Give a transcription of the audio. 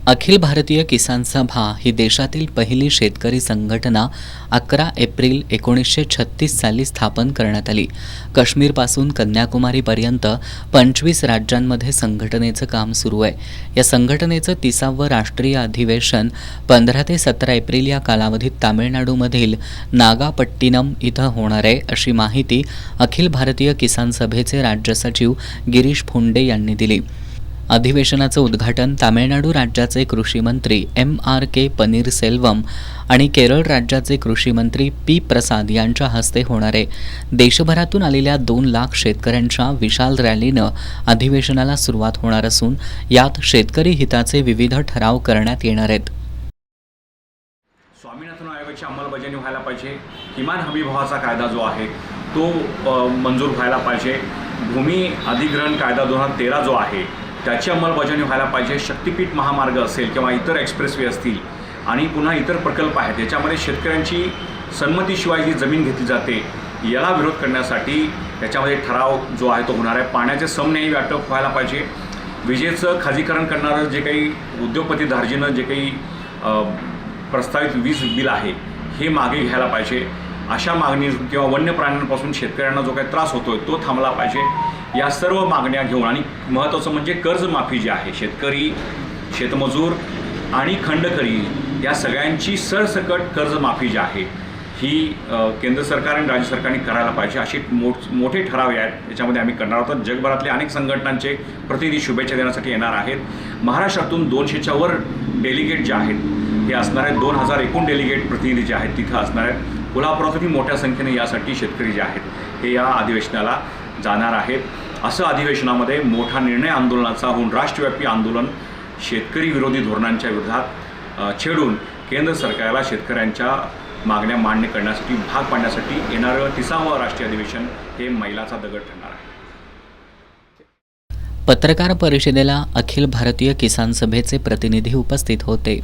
अखिल भारतीय किसान सभा ही देशातील पहिली शेतकरी संघटना 11 एप्रिल 1936 साली स्थापन करण्यात आली. काश्मीरपासून कन्याकुमारीपर्यंत 25 राज्यांमध्ये संघटनेचं काम सुरू आहे. या संघटनेचं 30वं राष्ट्रीय अधिवेशन 15 ते 17 एप्रिल या कालावधीत तामिळनाडूमधील नागापट्टिनम इथं होणार आहे, अशी माहिती अखिल भारतीय किसान सभेचे राज्य सचिव गिरीश फुंडे यांनी दिली. अधिवेशनाचं उद्घाटन तामिळनाडू राज्याचे कृषी मंत्री MRK पनीरसेल्वम आणि केरळ राज्याचे कृषी मंत्री P प्रसाद यांच्या हस्ते होणार आहे. देशभरातून आलेल्या 2 लाख शेतकऱ्यांच्या विशाल रॅलीनं अधिवेशनाला सुरुवात होणार असून यात शेतकरी हिताचे विविध ठराव करण्यात येणार आहेत. स्वामीनाथन आयोगाची अंमलबजावणी व्हायला पाहिजे. किमान हमीभावाचा कायदा जो आहे तो मंजूर व्हायला पाहिजे. भूमी अधिग्रहण कायदा 2013 जो आहे त्याची अंमलबजावणी व्हायला पाहिजे. शक्तिपीठ महामार्ग असेल किंवा इतर एक्सप्रेसवे असतील आणि पुन्हा इतर प्रकल्प आहेत याच्यामध्ये शेतकऱ्यांची संमतीशिवाय जी जमीन घेतली जाते याला विरोध करण्यासाठी याच्यामध्ये ठराव जो आहे तो होणार आहे. पाण्याचे समन्यायी वाटप व्हायला पाहिजे. विजेचं खाजगीकरण करणारं जे काही उद्योगपती धार्जीनं जे काही प्रस्तावित वीज बिल आहे हे मागे घ्यायला पाहिजे. अशा मागणी किंवा वन्य प्राण्यांपासून शेतकऱ्यांना जो काही त्रास होतोय तो थांबला पाहिजे. या सर्व मागण्या घेऊन आणि महत्त्वाचं म्हणजे कर्जमाफी जी आहे शेतकरी, शेतमजूर आणि खंडकरी या सगळ्यांची सरसकट कर्जमाफी जी आहे ही केंद्र सरकार आणि राज्य सरकारने करायला पाहिजे. असे मोठे ठराव आहेत याच्यामध्ये आम्ही करणार आहोत. जगभरातले अनेक संघटनांचे प्रतिनिधी शुभेच्छा देण्यासाठी येणार आहेत. महाराष्ट्रातून 200च्या वर डेलिगेट जे आहेत हे असणार आहेत. 2000 एकूण डेलिगेट प्रतिनिधी जे आहेत तिथं असणार आहेत. कोल्हापुरातूनही मोठ्या संख्येने यासाठी शेतकरी जे आहेत हे या अधिवेशनाला जाणार आहेत. असं अधिवेशनामध्ये मोठा निर्णय आंदोलनाचा होऊन राष्ट्रव्यापी आंदोलन शेतकरी विरोधी धोरणांच्या विरोधात छेडून केंद्र सरकारला शेतकऱ्यांच्या मागण्या मान्य करण्यासाठी भाग पाडण्यासाठी येणारं 30वं राष्ट्रीय अधिवेशन हे मैलाचा दगड ठरणार आहे. पत्रकार परिषदेला अखिल भारतीय किसान सभेचे प्रतिनिधी उपस्थित होते.